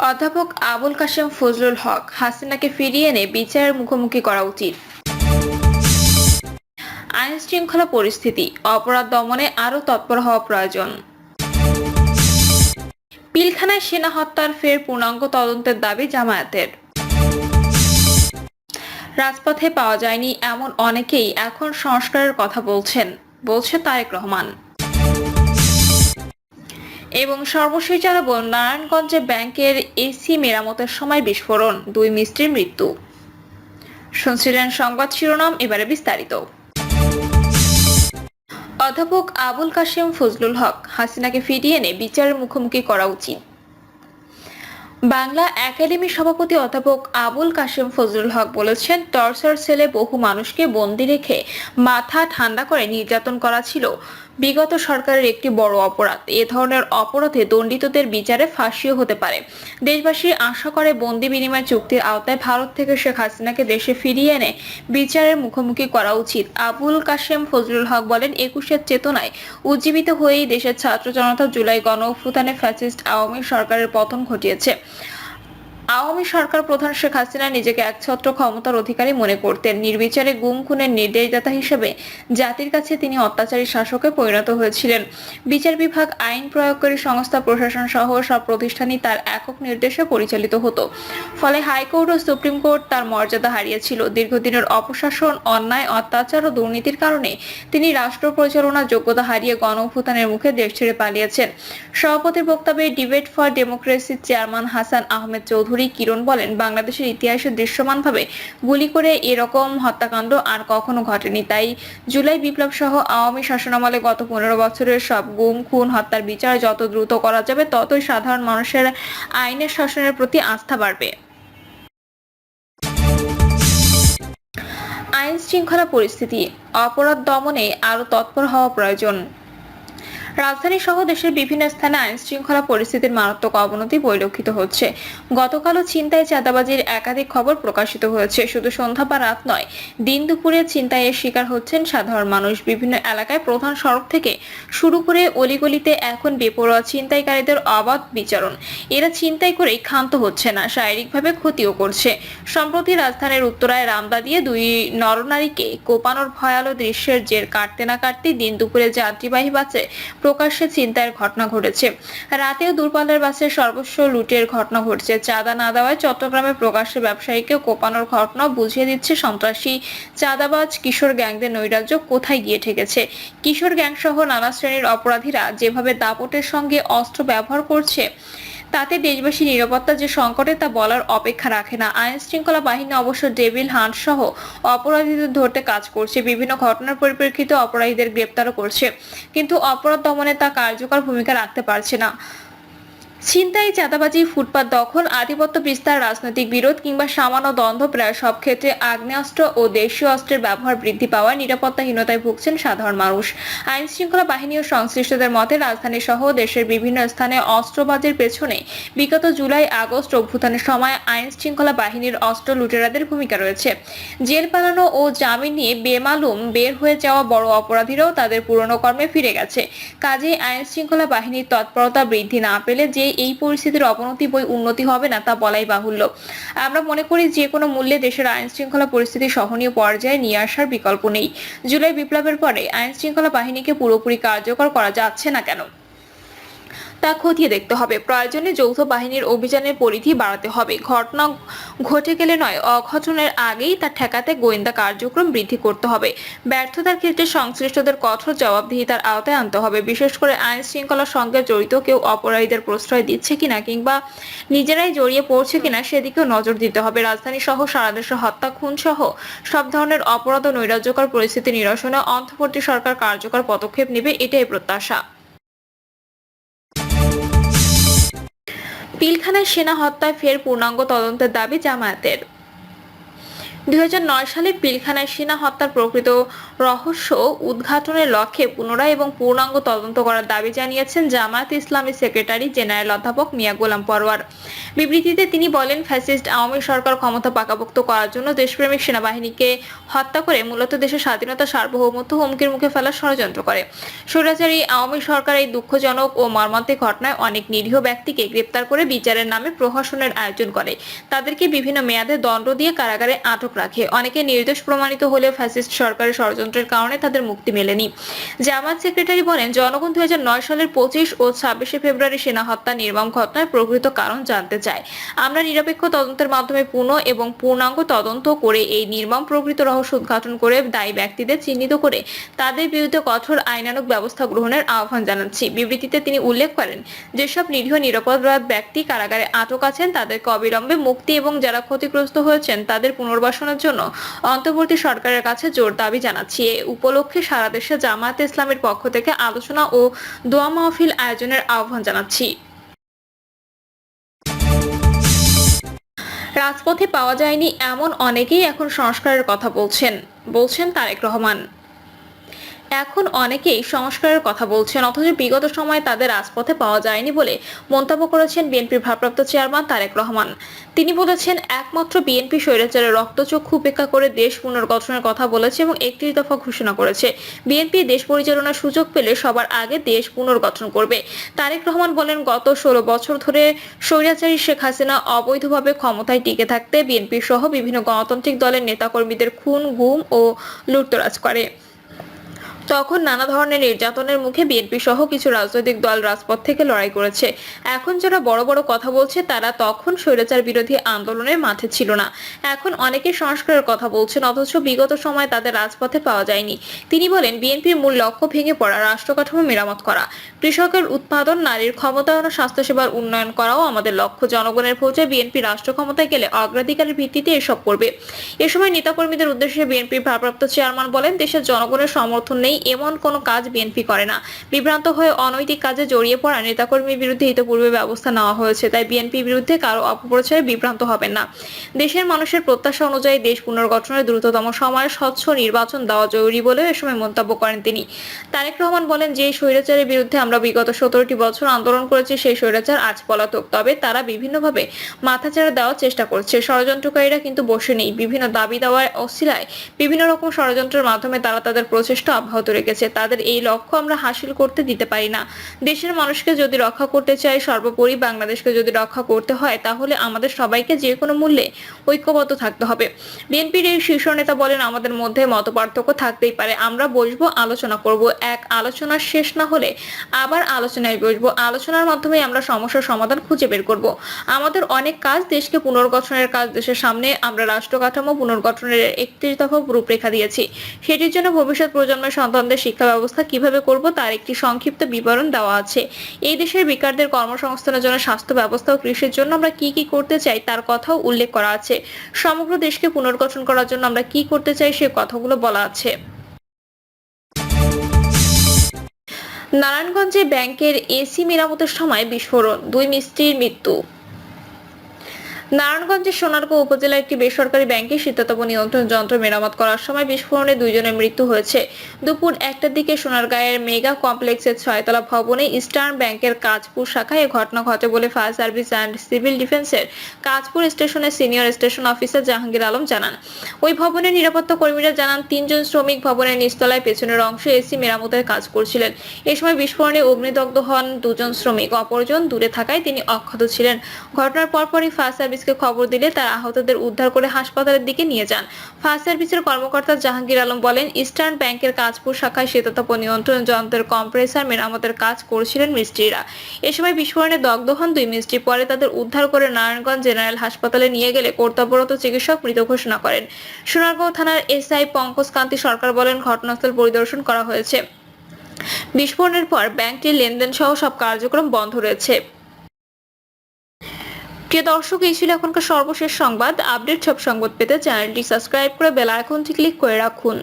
অধ্যাপক আবুল কাশেম ফজলুল হক হাসিনাকে ফিরিয়ে এনে বিচারের মুখোমুখি করা উচিত। আইন শৃঙ্খলা পরিস্থিতি, অপরাধ দমনে আরও তৎপর হওয়া প্রয়োজন। পিলখানায় সেনা হত্যার ফের পূর্ণাঙ্গ তদন্তের দাবি জামায়াতের। রাজপথে পাওয়া যায়নি এমন অনেকেই এখন সংস্কারের কথা বলছে তারেক রহমান। এবং সর্বশেষ জানাবো, নারায়ণগঞ্জে ব্যাংকের এসি মেরামতের সময় বিস্ফোরণ, 2 মিস্ত্রির মৃত্যু। শুনছিলেন সংবাদ শিরোনাম, এবারে বিস্তারিত। অধ্যাপক আবুল কাশেম ফজলুল হক হাসিনাকে ফিরিয়ে এনে বিচারের মুখোমুখি করা উচিত। বাংলা একাডেমি সভাপতি অধ্যাপক আবুল কাশেম ফজলুল হক বলেছেন, টর্চার সেলে বহু মানুষকে বন্দী রেখে মাথা ঠান্ডা করে নির্যাতন করা ছিল বিগত সরকারের একটি বড় অপরাধ। এ ধরনের অপরাধে দণ্ডিতদের বিচারে ফাঁসিও হতে পারে। দেশবাসী আশা করে বন্দি বিনিময় চুক্তির আওতায় ভারত থেকে শেখ হাসিনাকে দেশে ফিরিয়ে এনে বিচারের মুখোমুখি করা উচিত। আবুল কাশেম ফজলুল হক বলেন, 21-এর চেতনায় উজ্জীবিত হয়েই দেশের ছাত্র জনতা জুলাই গণ অভ্যুত্থানে ফ্যাসিস্ট আওয়ামী সরকারের পতন ঘটিয়েছে। আওয়ামী সরকার প্রধান শেখ হাসিনা নিজেকে একছত্র ক্ষমতার অধিকারী মনে করতেন। নির্বিচারে গুম খুনের নির্দেশদাতা হিসেবে জাতির কাছে তিনি অত্যাচারী শাসকে পরিণত হয়েছিলেন। বিচার বিভাগ, আইন প্রয়োগকারী সংস্থা, প্রশাসন সহ সব প্রতিষ্ঠানই তার একক নির্দেশে পরিচালিত হতো। ফলে হাইকোর্ট ও সুপ্রিম কোর্ট তার মর্যাদা হারিয়েছিল। দীর্ঘদিনের অপশাসন, অন্যায়, অত্যাচার ও দুর্নীতির কারণে তিনি রাষ্ট্র পরিচালনার যোগ্যতা হারিয়ে গণ অভ্যুত্থানের মুখে দেশ ছেড়ে পালিয়েছেন। সভাপতির বক্তব্যে ডিবেট ফর ডেমোক্রেসির চেয়ারম্যান হাসান আহমেদ চৌধুরী কিরণ বলেন, বাংলাদেশের ইতিহাসে দৃশ্যমানভাবে গুলি করে এরকম হত্যাকাণ্ড আর কখনো ঘটেনি। তাই জুলাই বিপ্লব সহ আওয়ামী শাসনামলে গত 15 বছরের সব গুম, খুন, হত্যার বিচার যত দ্রুত করা যাবে, ততই সাধারণ মানুষের আইনের শাসনের প্রতি আস্থা বাড়বে। আইন শৃঙ্খলা পরিস্থিতি, অপরাধ দমনে আরও তৎপর হওয়া প্রয়োজন। রাজধানী সহ দেশের বিভিন্ন স্থানে আইন শৃঙ্খলা পরিস্থিতির মারাত্মক অবনতি পরিলক্ষিত হচ্ছে। গতকালও ছিনতাই, চাঁদাবাজির একাধিক খবর প্রকাশিত হয়েছে। শুধু সন্ধ্যা বা রাত নয়, দিন দুপুরে ছিনতাইয়ের শিকার হচ্ছেন সাধারণ মানুষ। বিভিন্ন এলাকায় প্রধান সড়ক থেকে শুরু করে অলিগলিতে এখন বেপরোয়া ছিনতাইকারীদের অবাধ বিচরণ। এরা ছিনতাই করেই ক্ষান্ত হচ্ছে না, শারীরিকভাবে ক্ষতিও করছে। সম্প্রতি রাজধানীর উত্তরায় রামদা দিয়ে 2 নরনারীকে কোপানোর ভয়ালো দৃশ্যের জের কাটতে না কাটতেই দিন দুপুরে যাত্রীবাহী বাসে প্রকাশ্যে ছিনতাইয়ের ঘটনা ঘটেছে। রাতেও দূরপাল্লার বাসের সর্বস্ব লুটের ঘটনা ঘটছে। চাঁদা না দেওয়ায় চট্টগ্রামে প্রকাশ্যে ব্যবসায়ীকে কোপানোর ঘটনা বুঝিয়ে দিচ্ছে সন্ত্রাসী, চাঁদাবাজ, কিশোর গ্যাংদের নৈরাজ্য কোথায় গিয়ে ঠেকেছে। কিশোর গ্যাং সহ নানা শ্রেণীর অপরাধীরা যেভাবে দাপটের সঙ্গে অস্ত্র ব্যবহার করছে, তাতে দেশবাসী নিরাপত্তা যে সংকটে তা বলার অপেক্ষা রাখে না। আইন শৃঙ্খলা বাহিনী অবশ্য ডেভিল হান্ট সহ অপরাধীদের ধরতে কাজ করছে, বিভিন্ন ঘটনার পরিপ্রেক্ষিতে অপরাধীদের গ্রেপ্তারও করছে, কিন্তু অপরাধ দমনে তা কার্যকর ভূমিকা রাখতে পারছে না। ছিনতাই, চাঁদাবাজি, ফুটপাত দখল, আধিপত্য বিস্তার, রাজনৈতিক বিরোধ কিংবা সামান্য দ্বন্দ্ব, প্রায় সব ক্ষেত্রে আগ্নেয়াস্ত্র ও দেশীয় অস্ত্রের ব্যবহার বৃদ্ধি পাওয়ায় নিরাপত্তাহীনতায় ভুগছেন সাধারণ মানুষ। আইন শৃঙ্খলা বাহিনী ও সংশ্লিষ্টদের মতে, রাজধানী সহ দেশের বিভিন্ন স্থানে অস্ত্রবাজির পেছনে বিগত জুলাই আগস্ট অভ্যুত্থানের সময় আইন শৃঙ্খলা বাহিনীর অস্ত্র লুটেরাদের ভূমিকা রয়েছে। জেল পালানো ও জামিন নিয়ে বেমালুম বের হয়ে যাওয়া বড় অপরাধীরাও তাদের পুরনো কর্মে ফিরে গেছে। কাজেই আইন শৃঙ্খলা বাহিনীর তৎপরতা বৃদ্ধি না পেলে যে এই পরিস্থিতির অবনতি বই উন্নতি হবে না, তা বলাই বাহুল্য। আমরা মনে করি, যে কোনো মূল্যে দেশের আইন শৃঙ্খলা পরিস্থিতি সহনীয় পর্যায়ে নিয়ে আসার বিকল্প নেই। জুলাই বিপ্লবের পরে আইন শৃঙ্খলা বাহিনীকে পুরোপুরি কার্যকর করা যাচ্ছে না কেন, তা খতিয়ে দেখতে হবে। প্রয়োজনে যৌথ বাহিনীর অভিযানের পরিধি বাড়াতে হবে। ঘটনা ঘটে গেলে নয়, অঘটনের আগেই তা ঠেকাতে গোয়েন্দা কার্যক্রম বৃদ্ধি করতে হবে। ব্যর্থতার ক্ষেত্রে সংশ্লিষ্টদের কঠোর জবাবদিহিতার আওতায় আনতে হবে। বিশেষ করে আইন শৃঙ্খলার সঙ্গে জড়িত কেউ অপরাধীদের প্রশ্রয় দিচ্ছে কিনা কিংবা নিজেরাই জড়িয়ে পড়ছে কিনা, সেদিকেও নজর দিতে হবে। রাজধানী সহ সারা দেশে হত্যা, খুন সহ সব ধরনের অপরাধ ও নৈরাজ্যকর পরিস্থিতি নিরসনে অন্তর্বর্তী সরকার কার্যকর পদক্ষেপ নেবে, এটাই প্রত্যাশা। পিলখানায় সেনা হত্যায় ফের পূর্ণাঙ্গ তদন্তের দাবি জামায়াতের। 2009 সালে পিলখানায় সেনা হত্যার প্রকৃত রহস্য উদ্ঘাটনের লক্ষ্যে পুনরায় এবং পূর্ণাঙ্গ তদন্ত করার দাবি জানিয়েছেন জামায়াত ইসলামী সেক্রেটারি জেনারেল অধ্যাপক মিয়া গোলাম পরোয়ার। বিবৃতিতে তিনি বলেন, ফ্যাসিস্ট আওয়ামী সরকার ক্ষমতা পাকাপোক্ত করার জন্য দেশপ্রেমিক সেনাবাহিনীকে হত্যা করে মূলত দেশের স্বাধীনতা সার্বভৌমত্ব হুমকির মুখে ফেলার ষড়যন্ত্র করে। স্বৈরাচারী আওয়ামী সরকার এই দুঃখজনক ও মর্মান্তিক ঘটনায় অনেক নিরীহ ব্যক্তিকে গ্রেপ্তার করে বিচারের নামে প্রহসনের আয়োজন করে, তাদেরকে বিভিন্ন মেয়াদে দণ্ড দিয়ে কারাগারে আটক রাখে। অনেকে নির্দোষ প্রমাণিত হলেও ফ্যাসিস্ট সরকারের ষড়যন্ত্রের কারণে তাদের মুক্তি মেলেনি। জামায়াত সেক্রেটারি বলেন, জনগণ 2009 সালের 25 ও 26 ফেব্রুয়ারি সেনা হত্যা নির্মম ঘটনার প্রকৃত কারণ জানতে চায়। আমরা নিরপেক্ষ তদন্তের মাধ্যমে পূর্ণাঙ্গ তদন্ত করে এই নির্মম প্রকৃত রহস্য উদ্ঘাটন করে দায়ী ব্যক্তিদের চিহ্নিত করে তাদের বিরুদ্ধে কঠোর আইনানুগ ব্যবস্থা গ্রহণের আহ্বান জানাচ্ছি। বিবৃতিতে তিনি উল্লেখ করেন, যেসব নিরীহ নিরপরাধ ব্যক্তি কারাগারে আটক আছেন তাদেরকে অবিলম্বে মুক্তি এবং যারা ক্ষতিগ্রস্ত হয়েছেন তাদের পুনর্বাসনের জন্য অন্তর্বর্তী সরকারের কাছে জোর দাবি জানাচ্ছি। এ উপলক্ষে সারা দেশে জামায়াতে ইসলামের পক্ষ থেকে আলোচনা ও দোয়া মাহফিল আয়োজনের আহ্বান জানাচ্ছি। রাজপথে পাওয়া যায়নি এমন অনেকেই এখন সংস্কারের কথা বলছেন তারেক রহমান। এখন অনেকেই সংস্কারের কথা বলছেন, অথচ বিগত সময়ে তাদের রাজপথে পাওয়া যায়নি বলে মন্তব্য করেছেন বিএনপির ভারপ্রাপ্ত চেয়ারম্যান তারেক রহমান। তিনি বলেছেন, একমাত্র বিএনপি স্বৈরাচারের রক্তচক্ষু উপেক্ষা করে দেশ পুনর্গঠনের কথা বলেছে এবং 31 দফা ঘোষণা করেছে। বিএনপি দেশ পরিচালনার সুযোগ পেলে সবার আগে দেশ পুনর্গঠন করবে। তারেক রহমান বলেন, গত 16 বছর ধরে স্বৈরাচারী শেখ হাসিনা অবৈধভাবে ক্ষমতায় টিকে থাকতে বিএনপি সহ বিভিন্ন গণতান্ত্রিক দলের নেতাকর্মীদের খুন, গুম ও লুটতরাজ করে। তখন নানা ধরনের নির্যাতনের মুখে বিএনপি সহ কিছু রাজনৈতিক দল রাজপথ থেকে লড়াই করেছে। এখন যারা বড় বড় কথা বলছে তারা তখন স্বৈরাচার বিরোধী আন্দোলনের মাঠে ছিল না। এখন অনেকে সংস্কারের কথা বলছেন, অথচ বিগত সময়ে তাদের রাজপথে পাওয়া যায়নি। তিনি বলেন, বিএনপির মূল লক্ষ্য ভেঙে পড়া রাষ্ট্র কাঠামো মেরামত করা, কৃষকের উৎপাদন, নারীর ক্ষমতায়ন ও স্বাস্থ্যসেবার উন্নয়ন করাও আমাদের লক্ষ্য। জনগণের ভোটে বিএনপি রাষ্ট্র ক্ষমতায় গেলে অগ্রাধিকারের ভিত্তিতে এসব করবে। এ সময় নেতাকর্মীদের উদ্দেশ্যে বিএনপির ভারপ্রাপ্ত চেয়ারম্যান বলেন, দেশের জনগণের সমর্থন নেই এমন কোনো কাজ বিএনপি করে না। বিভ্রান্ত হয়ে অনৈতিক কাজে জড়িয়ে পড়া নেতাকর্মীর বিরুদ্ধে ইতিপূর্বে ব্যবস্থা নেওয়া হয়েছে, তাই বিএনপির বিরুদ্ধে কারো অপপ্রচারে বিভ্রান্ত হবেন না। দেশের মানুষের প্রত্যাশা অনুযায়ী দেশ পুনর্গঠনের দ্রুততম সময়ে স্বচ্ছ নির্বাচন দেওয়া জরুরি বলেও এ সময় মন্তব্য করেন তিনি। তারেক রহমান বলেন, যে স্বৈরাচারের বিরুদ্ধে আমরা বিগত 17টি বছর আন্দোলন করেছি সেই স্বৈরাচার আজ পলাতক, তবে তারা বিভিন্নভাবে মাথাচাড়া দেওয়ার চেষ্টা করছে। ষড়যন্ত্রকারীরা কিন্তু বসে নেই। বিভিন্ন দাবি দেওয়ার অছিলায় বিভিন্ন রকম ষড়যন্ত্রের মাধ্যমে তারা তাদের প্রচেষ্টা অব্যাহত রেখেছে। তাদের এই লক্ষ্য আমরা হাসিল করতে দিতে পারি না। দেশের মানুষকে যদি রক্ষা করতে চাই, সর্বোপরি বাংলাদেশকে যদি রক্ষা করতে হয়, তাহলে আমাদের সবাইকে যে কোনো মূল্যে ঐক্যবদ্ধ থাকতে হবে। বিএনপির এই শীর্ষ নেতা বলেন, আমাদের মধ্যে মতপার্থক্য থাকতেই পারে, আমরা বসবো, আলোচনা করব। এক আলোচনা শেষ না হলে আবার আলোচনায় বসবো। আলোচনার মাধ্যমে আমরা সমস্যার সমাধান খুঁজে বের করব। আমাদের অনেক কাজ, দেশকে পুনর্গঠনের কাজ দেশের সামনে। আমরা রাষ্ট্র কাঠামো পুনর্গঠনের 31 দফা রূপরেখা দিয়েছি। সেটির জন্য ভবিষ্যৎ প্রজন্মের সন্তানদের শিক্ষা ব্যবস্থা কিভাবে করব তার একটি সংক্ষিপ্ত বিবরণ দেওয়া আছে। এই দেশের বেকারদের কর্মসংস্থানের জন্য স্বাস্থ্য ব্যবস্থা ও কৃষির জন্য আমরা কি কি করতে চাই তার কথাও উল্লেখ করা আছে। সমগ্র দেশকে পুনর্গঠন করার জন্য আমরা কি করতে চাই সে কথাগুলো বলা আছে। নারায়ণগঞ্জে ব্যাংকের এসি মেরামতের সময় বিস্ফোরণ, 2 মিস্ত্রির মৃত্যু। নারায়ণগঞ্জের সোনারগাঁও উপজেলার একটি বেসরকারি ব্যাংকে শীতাতপ নিয়ন্ত্রণ যন্ত্র মেরামত করার সময় বিস্ফোরণে 2 জনের মৃত্যু হয়েছে। দুপুর 1টার দিকে সোনারগাঁয়ের মেগা কমপ্লেক্সের 6তলা ভবনে ইস্টার্ন ব্যাংকের কাজপুর শাখায় এ ঘটনা ঘটে বলে ফায়ার সার্ভিস অ্যান্ড সিভিল ডিফেন্সের কাজপুর স্টেশনের senior station officer Jahangir Alam জানান। ওই ভবনের নিরাপত্তা কর্মীরা জানান, 3 জন শ্রমিক ভবনের নিচতলায় পেছনের অংশে এসি মেরামতের কাজ করছিলেন। এ সময় বিস্ফোরণে অগ্নিদগ্ধ হন 2 জন শ্রমিক। অপরজন দূরে থাকায় তিনি অক্ষত ছিলেন। ঘটনার পরপরই ফায়ার সার্ভিসকে খবর দিলে তারা আহতদের উদ্ধার করে হাসপাতালের দিকে নিয়ে যান। ফায়ার সার্ভিসের কর্মকর্তা জাহাঙ্গীর আলম বলেন, ইস্টার্ন ব্যাংকের কাজপুর শাখায় শীতাতপ নিয়ন্ত্রণ যন্ত্রের কম্প্রেসার মেরামতের কাজ করছিলেন মিস্ত্রিরা। এ সময় বিস্ফোরণে দগ্ধ হন 2 মিস্ত্রি। পরে তাদের উদ্ধার করে নারায়ণগঞ্জ জেনারেল হাসপাতালে নিয়ে গেলে কর্তব্যরত চিকিৎসক মৃত ঘোষণা করেন। সোনারগাঁও থানার এসআই পঙ্কজ কান্তি সরকার বলেন, ঘটনাস্থল পরিদর্শন করা হয়েছে। বিস্ফোরণের পর ব্যাংকটির লেনদেন সহ সব কার্যক্রম বন্ধ রয়েছে। প্রিয় দর্শক, এই ছিল এখনকার সর্বশেষ সংবাদ। আপডেট সব সংবাদ পেতে চ্যানেলটি সাবস্ক্রাইব করে বেল আইকনটি ক্লিক করে রাখুন।